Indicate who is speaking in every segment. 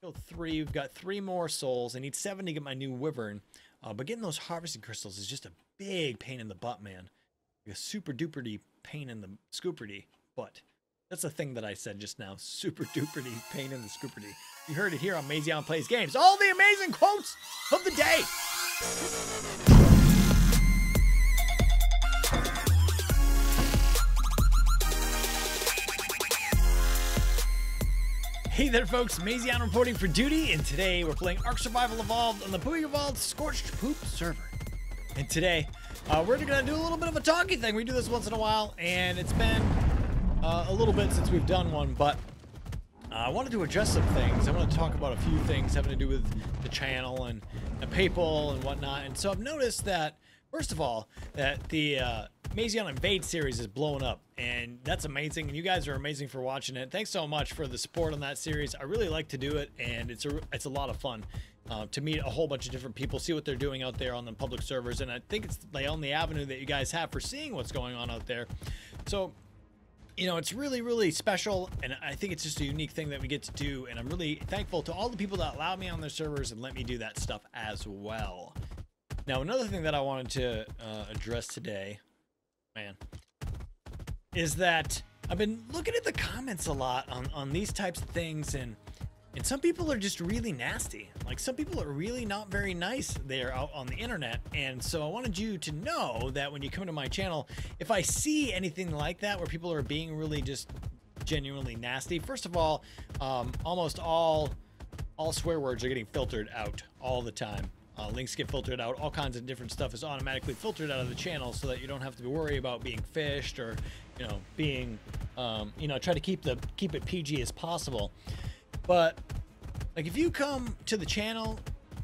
Speaker 1: Still 3. We've got 3 more souls. I need 7 to get my new wyvern. But getting those harvesting crystals is just a big pain in the butt, man. Like a super duper pain in the scooperty butt. That's the thing that I said just now. Super duper pain in the scooperty. You heard it here on Mazion Plays Games. All the amazing quotes of the day. Hey there, folks. Mazion reporting for duty, and today we're playing Ark Survival Evolved on the Bowie Evolved Scorched Poop server. And today, we're gonna do a little bit of a talky thing. We do this once in a while, and it's been a little bit since we've done one, but I wanted to address some things. I want to talk about a few things having to do with the channel and people and whatnot. And so I've noticed that, first of all, that the Mazion Invade series is blowing up, and that's amazing, and you guys are amazing for watching it. Thanks so much for the support on that series. I really like to do it, and it's a lot of fun to meet a whole bunch of different people, see what they're doing out there on the public servers, and I think it's the only avenue that you guys have for seeing what's going on out there. So, you know, it's really, really special, and I think it's just a unique thing that we get to do, and I'm really thankful to all the people that allow me on their servers and let me do that stuff as well. Now, another thing that I wanted to address today, man, is that I've been looking at the comments a lot on these types of things, and some people are just really nasty. Like, some people are really not very nice there out on the internet, and so I wanted you to know that when you come to my channel, if I see anything like that where people are being really just genuinely nasty, first of all, almost all swear words are getting filtered out all the time. Links get filtered out. All kinds of different stuff is automatically filtered out of the channel so that you don't have to worry about being fished or, you know, being, try to keep it PG as possible. But like, if you come to the channel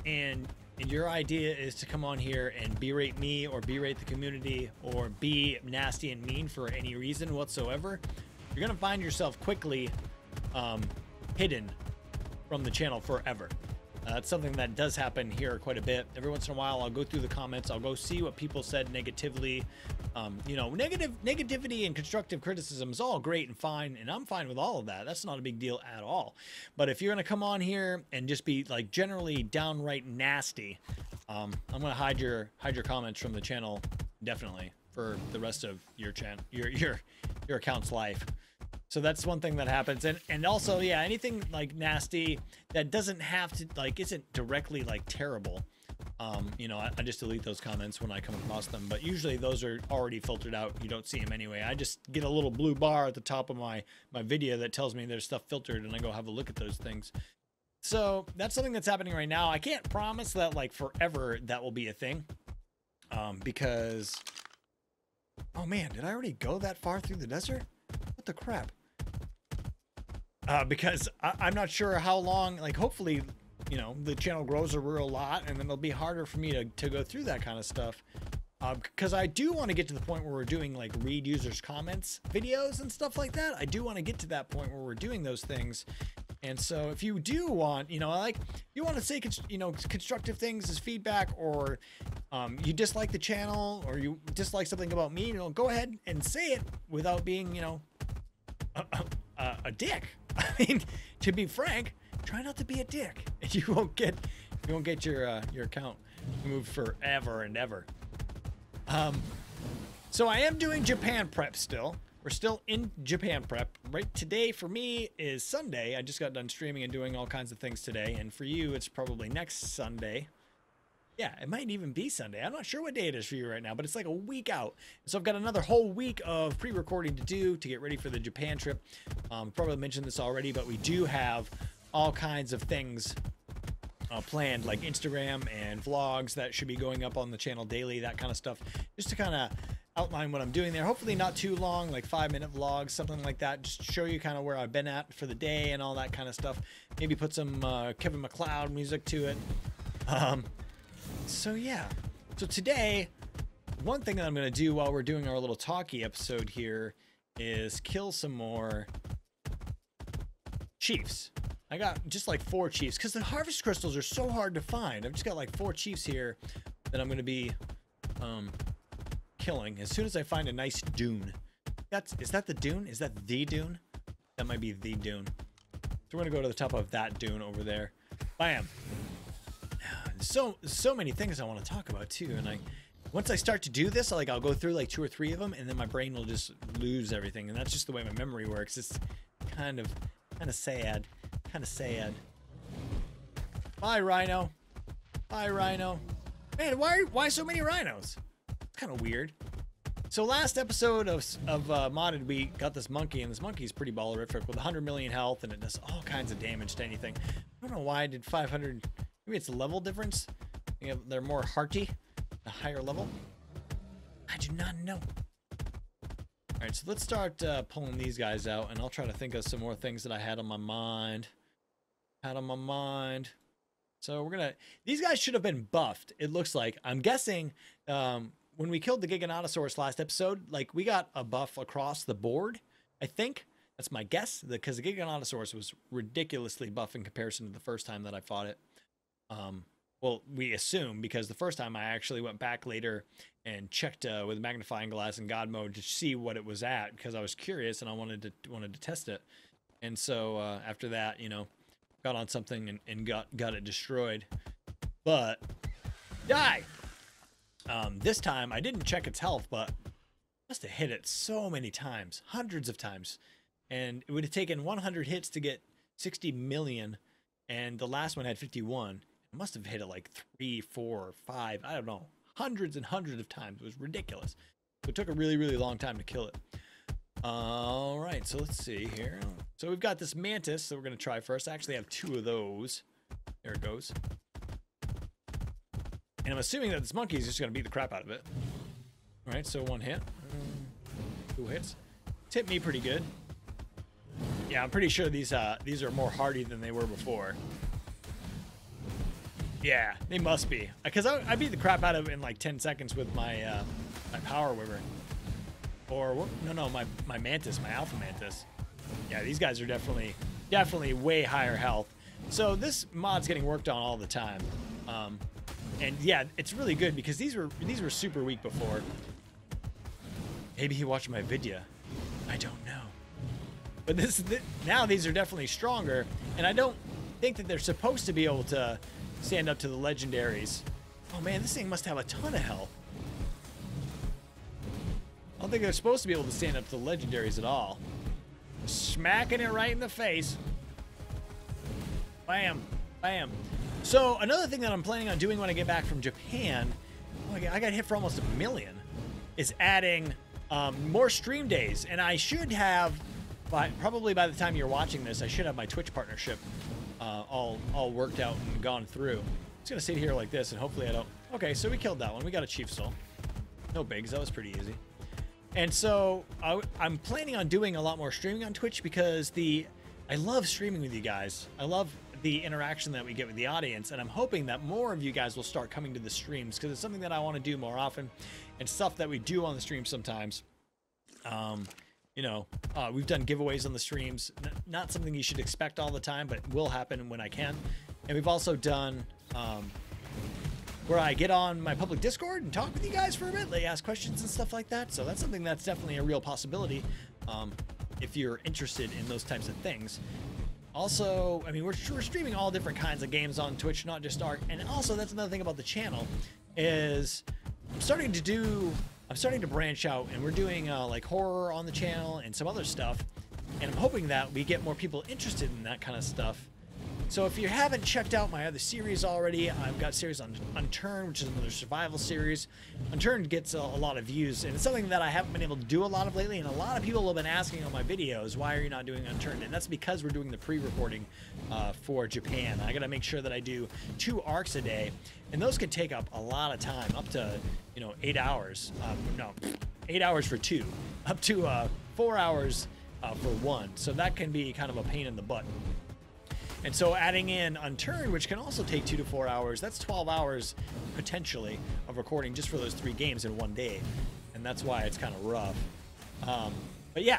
Speaker 1: and your idea is to come on here and berate me or berate the community or be nasty and mean for any reason whatsoever, you're gonna find yourself quickly hidden from the channel forever. It's something that does happen here quite a bit. Every once in a while, I'll go through the comments. I'll go see what people said negatively. Negativity and constructive criticism is all great and fine, and I'm fine with all of that. That's not a big deal at all. But if you're gonna come on here and just be like generally downright nasty, I'm gonna hide your comments from the channel definitely for the rest of your channel, your account's life. So that's one thing that happens. And also, yeah, anything like nasty that doesn't have to, like, isn't directly like terrible. I just delete those comments when I come across them, but usually those are already filtered out. You don't see them anyway. I just get a little blue bar at the top of my video that tells me there's stuff filtered, and I go have a look at those things. So that's something that's happening right now. I can't promise that like forever that will be a thing, because, oh man, did I already go that far through the desert? What the crap? Because I'm not sure how long, like, hopefully, you know, the channel grows a real lot, and then it'll be harder for me to go through that kind of stuff. Because I do want to get to the point where we're doing like read users comments videos and stuff like that. I do want to get to that point where we're doing those things. And so if you do want, you want to say, constructive things as feedback, or you dislike the channel, or you dislike something about me, go ahead and say it without being, a dick. I mean, to be frank, try not to be a dick, and you won't get your account moved forever and ever. So I am doing Japan prep still. We're still in Japan prep. Right, today for me is Sunday. I just got done streaming and doing all kinds of things today, and for you it's probably next Sunday. Yeah, it might even be Sunday. I'm not sure what day it is for you right now, but it's like a week out. So I've got another whole week of pre-recording to do to get ready for the Japan trip. Probably mentioned this already, but we do have all kinds of things planned, like Instagram and vlogs that should be going up on the channel daily, that kind of stuff, just to kind of outline what I'm doing there. Hopefully not too long, like 5-minute vlogs, something like that, just to show you kind of where I've been at for the day and all that kind of stuff. Maybe put some Kevin MacLeod music to it. So yeah, so today, one thing that I'm going to do while we're doing our little talkie episode here is kill some more chiefs. I got just like 4 chiefs, because the harvest crystals are so hard to find. I've just got like 4 chiefs here that I'm going to be killing as soon as I find a nice dune. Is that the dune? Is that the dune? That might be the dune. So we're gonna go to the top of that dune over there. Bam. So many things I want to talk about too, and once I start to do this, I'll go through like 2 or 3 of them, and then my brain will just lose everything, and that's just the way my memory works. It's kind of sad, Bye, rhino. Bye, rhino. Man, why so many rhinos? It's kind of weird. So last episode of Modded, we got this monkey, and this monkey's pretty ballerific with 100 million health, and it does all kinds of damage to anything. I don't know why I did 500. Maybe it's a level difference. They're more hearty, a higher level. I do not know. All right, so let's start pulling these guys out, and I'll try to think of some more things that I had on my mind. So these guys should have been buffed, it looks like. I'm guessing when we killed the Giganotosaurus last episode, like we got a buff across the board, I think. That's my guess, because the Giganotosaurus was ridiculously buff in comparison to the first time that I fought it. Well, we assume, because the first time I actually went back later and checked with magnifying glass in God mode to see what it was at, because I was curious and I wanted to test it. And so after that, got on something and got it destroyed. But die. This time I didn't check its health, but must have hit it so many times, hundreds of times, and it would have taken 100 hits to get 60 million, and the last one had 51. It must have hit it like 3, 4, or 5. I don't know. Hundreds and hundreds of times. It was ridiculous. So it took a really, really long time to kill it. All right, so let's see here. So we've got this mantis that we're going to try first. I actually have 2 of those. There it goes. And I'm assuming that this monkey is just going to beat the crap out of it. All right, so 1 hit. 2 hits. It's hit me pretty good. Yeah, I'm pretty sure these are more hardy than they were before. Yeah, they must be, because I beat the crap out of it in like 10 seconds with my my power wyvern, or no, my mantis, my alpha mantis. Yeah, these guys are definitely way higher health. So this mod's getting worked on all the time, and yeah, it's really good because these were super weak before. Maybe he watched my video. I don't know, but now these are definitely stronger, and I don't think that they're supposed to be able to stand up to the legendaries. Oh man, this thing must have a ton of health. I don't think they're supposed to be able to stand up to the legendaries at all. Smacking it right in the face. Bam, bam. So another thing that I'm planning on doing when I get back from Japan, oh, I got hit for almost 1 million, is adding more stream days. And I should have, probably by the time you're watching this, I should have my Twitch partnership all worked out and gone through. I'm just gonna sit here like this and hopefully I don't. Okay, so we killed that one. We got a chief soul. No bigs. That was pretty easy. And so I'm planning on doing a lot more streaming on Twitch because I love streaming with you guys. I love the interaction that we get with the audience, and I'm hoping that more of you guys will start coming to the streams because it's something that I want to do more often, and stuff that we do on the stream sometimes. We've done giveaways on the streams. Not something you should expect all the time, but will happen when I can. And we've also done where I get on my public Discord and talk with you guys for a bit, like ask questions and stuff like that. So that's something that's definitely a real possibility if you're interested in those types of things. Also, I mean, we're streaming all different kinds of games on Twitch, not just Ark. And also, that's another thing about the channel is I'm starting to branch out, and we're doing like horror on the channel and some other stuff, and I'm hoping that we get more people interested in that kind of stuff. So if you haven't checked out my other series already, I've got a series on Unturned, which is another survival series. Unturned gets a lot of views, and it's something that I haven't been able to do a lot of lately, and a lot of people have been asking on my videos, why are you not doing Unturned? And that's because we're doing the pre-recording for Japan. I gotta make sure that I do 2 arcs a day, and those can take up a lot of time, up to 8 hours. 8 hours for 2, up to 4 hours for 1. So that can be kind of a pain in the butt. And so adding in Unturned, which can also take 2 to 4 hours, that's 12 hours potentially of recording just for those 3 games in 1 day. And that's why it's kind of rough. But yeah,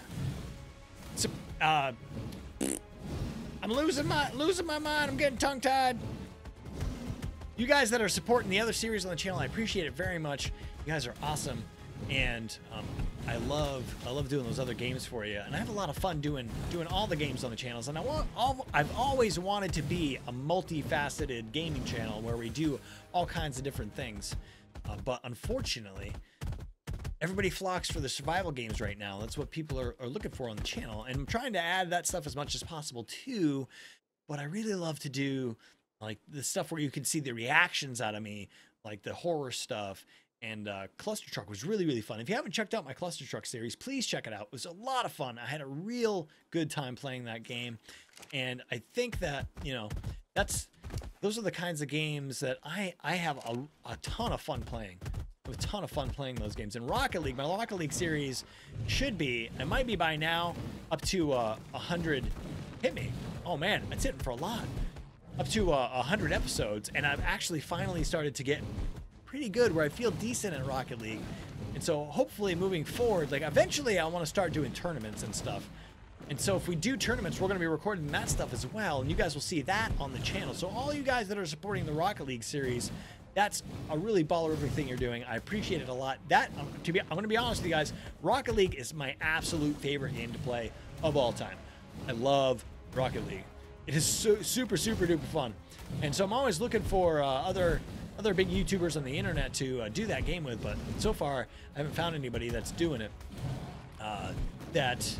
Speaker 1: so, I'm losing my mind. I'm getting tongue-tied. You guys that are supporting the other series on the channel, I appreciate it very much. You guys are awesome. And I love doing those other games for you, and I have a lot of fun doing all the games on the channels. And I've always wanted to be a multifaceted gaming channel where we do all kinds of different things. But unfortunately, everybody flocks for the survival games right now. That's what people are looking for on the channel, and I'm trying to add that stuff as much as possible too. But I really love to do like the stuff where you can see the reactions out of me, like the horror stuff. And Cluster Truck was really, really fun. If you haven't checked out my Cluster Truck series, please check it out. It was a lot of fun. I had a real good time playing that game. And I think that, you know, those are the kinds of games that I have a ton of fun playing. A ton of fun playing those games. And Rocket League, my Rocket League series should be, it might be by now, up to 100. Hit me. Oh man, that's hitting for a lot. Up to 100 episodes. And I've actually finally started to get pretty good where I feel decent at Rocket League. And so hopefully moving forward, like eventually I want to start doing tournaments and stuff. And so if we do tournaments, we're going to be recording that stuff as well. And you guys will see that on the channel. So all you guys that are supporting the Rocket League series, that's a really ballerific thing you're doing. I appreciate it a lot. I'm going to be honest with you guys, Rocket League is my absolute favorite game to play of all time. I love Rocket League. It is super duper fun. And so I'm always looking for other big YouTubers on the internet to do that game with, but so far I haven't found anybody that's doing it that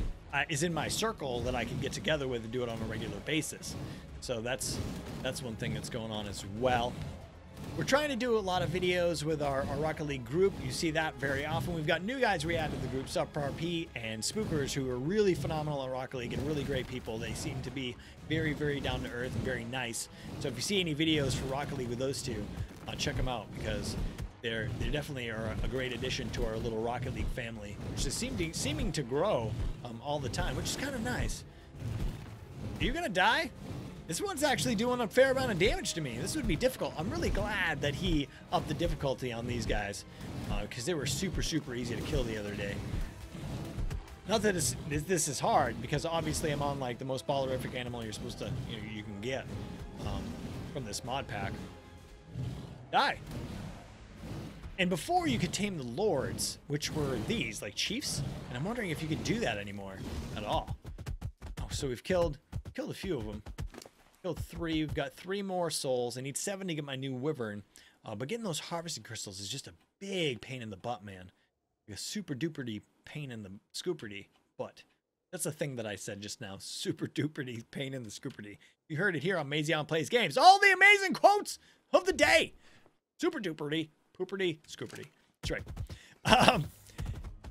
Speaker 1: is in my circle that I can get together with and do it on a regular basis. So that's one thing that's going on as well. We're trying to do a lot of videos with our Rocket League group. You see that very often. We've got new guys we added to the group, SupRP and Spookers, who are really phenomenal at Rocket League and really great people. They seem to be very down to earth and very nice. So if you see any videos for Rocket League with those two, check them out, because they definitely are a great addition to our little Rocket League family, which is seeming to grow all the time, which is kind of nice. Are you gonna die? This one's actually doing a fair amount of damage to me. This would be difficult. I'm really glad that he upped the difficulty on these guys, because they were super easy to kill the other day. Not that this is hard, because obviously I'm on like the most ballerific animal you're supposed to, you can get from this mod pack. Die. And before you could tame the lords, which were these, like chiefs, and I'm wondering if you could do that anymore at all. Oh, so we've killed a few of them. Killed 3. We've got 3 more souls. I need 7 to get my new wyvern. But getting those harvesting crystals is just a big pain in the butt, man. Like a super duper pain in the scooperty butt. That's the thing that I said just now. Super duper pain in the scooperty. You heard it here on Mazion Plays Games. All the amazing quotes of the day. Super duperty, pooperty, scooperty. That's right.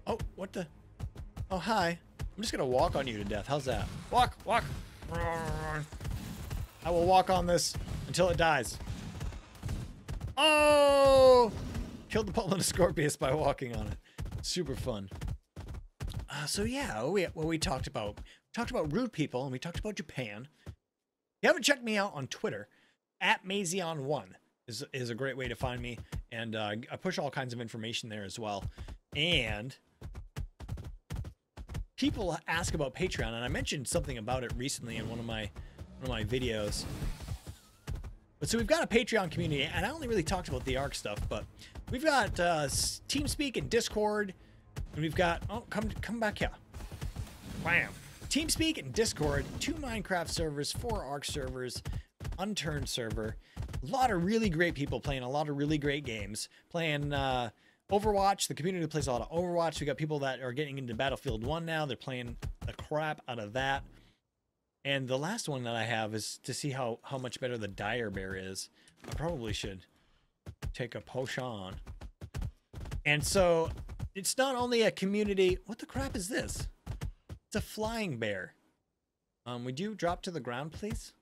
Speaker 1: Oh, what the? Oh, hi. I'm just gonna walk on you to death. How's that? Walk. I will walk on this until it dies. Oh! Killed the Polynoscorpius by walking on it. Super fun. So yeah, we talked about rude people, and we talked about Japan. If you haven't checked me out on Twitter, @Mazion1 is a great way to find me, and I push all kinds of information there as well. And people ask about Patreon, and I mentioned something about it recently in one of my videos. But so we've got a Patreon community, and I only really talked about the ARK stuff, but we've got TeamSpeak and Discord, and we've got, oh, come back here. Bam. TeamSpeak and Discord, 2 Minecraft servers, 4 ARK servers, Unturned server. A lot of really great people playing a lot of really great games. Playing Overwatch. The community plays a lot of Overwatch. We got people that are getting into Battlefield 1 now. They're playing the crap out of that. And the last one that I have is to see how much better the Dire Bear is. I probably should take a potion. And so it's not only a community. What the crap is this? It's a flying bear. Would you drop to the ground, please?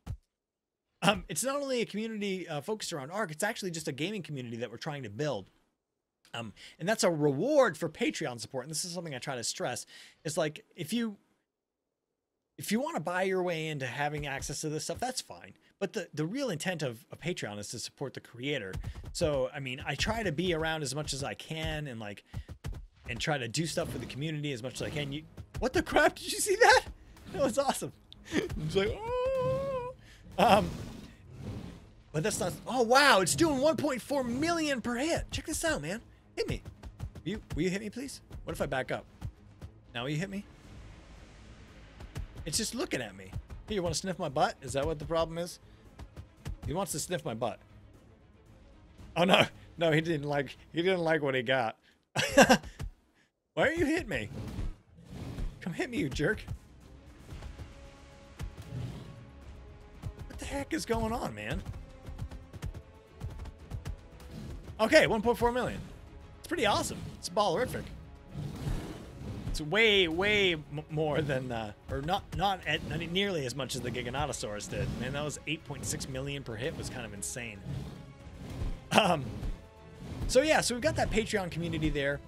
Speaker 1: It's not only a community focused around ARK. It's actually just a gaming community that we're trying to build. And that's a reward for Patreon support. And this is something I try to stress. It's like, if you want to buy your way into having access to this stuff, that's fine. But the real intent of Patreon is to support the creator. So, I mean, I try to be around as much as I can, and try to do stuff for the community as much as I can. What the crap? Did you see that? That was awesome. It's like, oh. But that's not, oh wow, it's doing 1.4 million per hit. Check this out, man. Hit me. Will you hit me, please? What if I back up? Now will you hit me? It's just looking at me. Hey, you want to sniff my butt? Is that what the problem is? He wants to sniff my butt. Oh no, no, he didn't like what he got. Why are you hitting me? Come hit me, you jerk. What the heck is going on, man? Okay, 1.4 million. It's pretty awesome. It's ballerific. It's way more than, or not nearly as much as the Giganotosaurus did. Man, that was 8.6 million per hit. Was kind of insane. So yeah, so we've got that Patreon community there.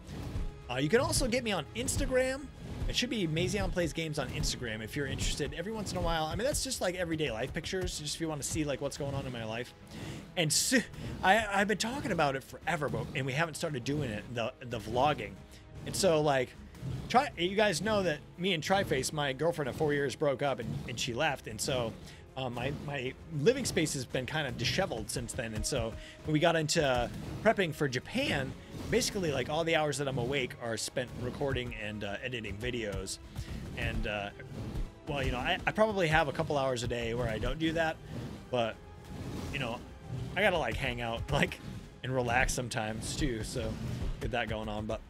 Speaker 1: You can also get me on Instagram. It should be Mazion Plays Games on Instagram if you're interested. Every once in a while, I mean, that's just like everyday life pictures, just if you want to see like what's going on in my life. And so, I've been talking about it forever, and we haven't started doing it, the vlogging. And so like, you guys know that me and Triface, my girlfriend of 4 years, broke up and she left. And so my living space has been kind of disheveled since then. And so when we got into prepping for Japan, basically like all the hours that I'm awake are spent recording and editing videos. And well, you know, I probably have a couple hours a day where I don't do that, but you know, I gotta like hang out like and relax sometimes too. So get that going on. But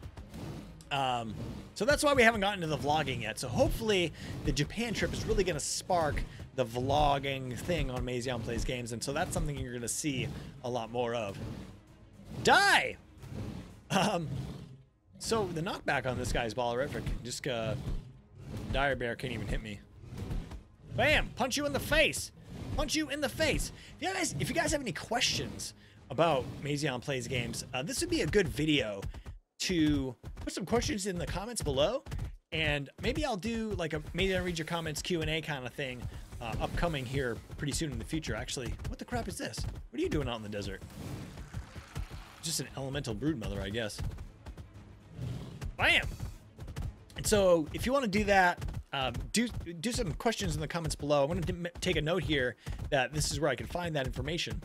Speaker 1: so that's why we haven't gotten to the vlogging yet. So hopefully the Japan trip is really going to spark the vlogging thing on Mazion Plays Games. And so that's something you're going to see a lot more of. Die! So the knockback on this guy is ballerific. Just, Dire Bear can't even hit me. Bam! Punch you in the face! Punch you in the face! If you guys have any questions about Mazion Plays Games, this would be a good video to put some questions in the comments below, and maybe I'll do like maybe I'll read your comments Q&A kind of thing upcoming here pretty soon in the future. Actually, what the crap is this? What are you doing out in the desert? Just an elemental broodmother, I guess. Bam! And so if you want to do that, do some questions in the comments below. I want to take a note here that this is where I can find that information.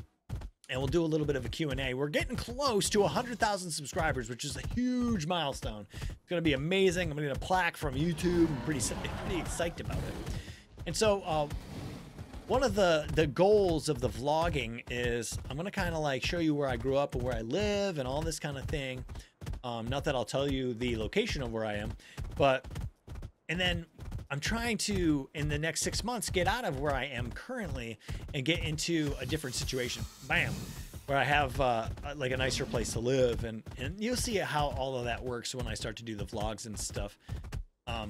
Speaker 1: And we'll do a little bit of a Q&A. We're getting close to 100,000 subscribers, which is a huge milestone. It's going to be amazing. I'm going to get a plaque from YouTube. I'm pretty psyched about it. And so one of the goals of the vlogging is I'm going to kind of like show you where I grew up and where I live and all this kind of thing. Not that I'll tell you the location of where I am, and then I'm trying to, in the next 6 months, get out of where I am currently and get into a different situation. Bam! Where I have like a nicer place to live, and you'll see how all of that works when I start to do the vlogs and stuff.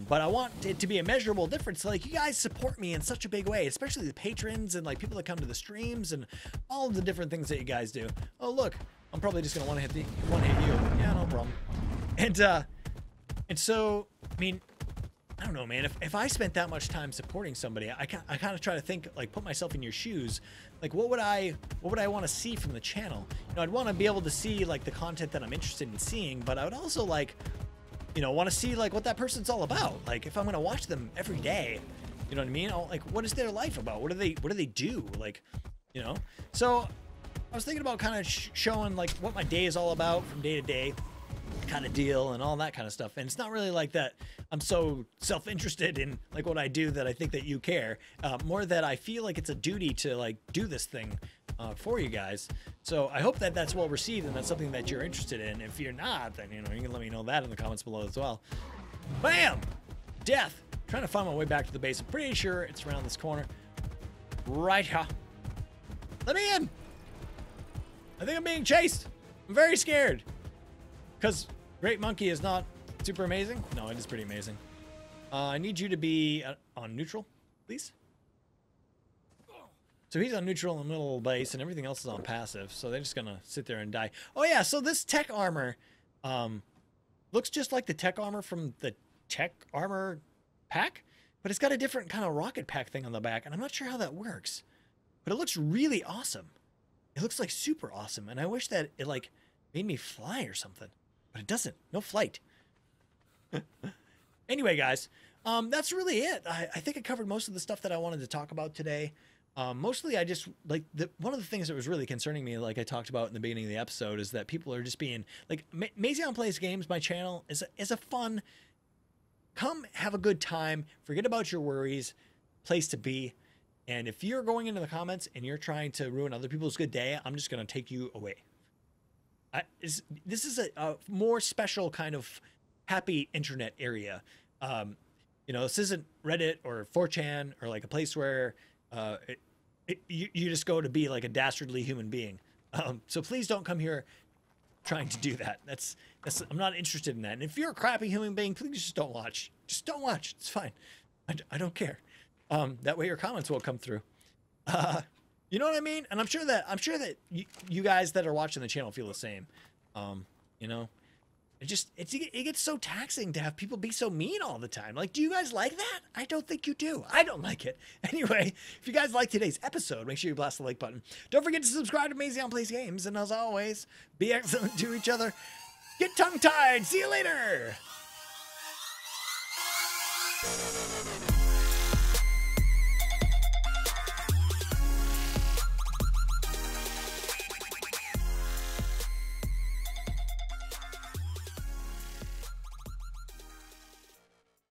Speaker 1: But I want it to be a measurable difference. Like, you guys support me in such a big way, especially the patrons and like people that come to the streams and all of the different things that you guys do. Oh look, I'm probably just gonna one hit you. Yeah, no problem. And so, I mean, I don't know, man. If I spent that much time supporting somebody, I kind of try to think, like, put myself in your shoes. Like, what would I want to see from the channel? You know, I'd want to be able to see like the content that I'm interested in seeing, but I would also like, you know, want to see like what that person's all about. Like, if I'm gonna watch them every day, you know what I mean? Like, what is their life about? What do they do? Like, you know. So I was thinking about kind of showing like what my day is all about from day to day, kind of deal, and all that kind of stuff. And it's not really like that I'm so self-interested in like what I do that I think that you care. More that I feel like it's a duty to like do this thing for you guys. So I hope that that's well received and that's something that you're interested in. If you're not, then you know, you can let me know that in the comments below as well. Bam! Death. Trying to find my way back to the base. I'm pretty sure it's around this corner. Right here. Let me in. I think I'm being chased. I'm very scared. Because Great Monkey is not super amazing. No, it is pretty amazing. I need you to be on neutral, please. So he's on neutral in the middle of the base, and everything else is on passive. So they're just going to sit there and die. Oh, yeah, so this tech armor looks just like the tech armor from the tech armor pack, but it's got a different kind of rocket pack thing on the back, and I'm not sure how that works. But it looks really awesome. It looks like super awesome, and I wish that it like made me fly or something. But it doesn't. No flight. Anyway, guys, that's really it. I think I covered most of the stuff that I wanted to talk about today. Mostly I just like one of the things that was really concerning me, like I talked about in the beginning of the episode, is that people are just being like, Mazion Plays Games, my channel, is a fun come have a good time, forget about your worries, place to be. And if you're going into the comments and you're trying to ruin other people's good day, I'm just going to take you away. This is a more special kind of happy internet area. You know, this isn't Reddit or 4chan or like a place where you just go to be like a dastardly human being. So please don't come here trying to do that. That's I'm not interested in that. And if you're a crappy human being, please just don't watch. Just don't watch. It's fine. I don't care. That way your comments will come through. You know what I mean? And I'm sure that you guys that are watching the channel feel the same. You know, it gets so taxing to have people be so mean all the time. Like, do you guys like that? I don't think you do. I don't like it. Anyway, if you guys like today's episode, make sure you blast the like button. Don't forget to subscribe to Mazion Plays Games. And as always, be excellent to each other. Get tongue-tied. See you later.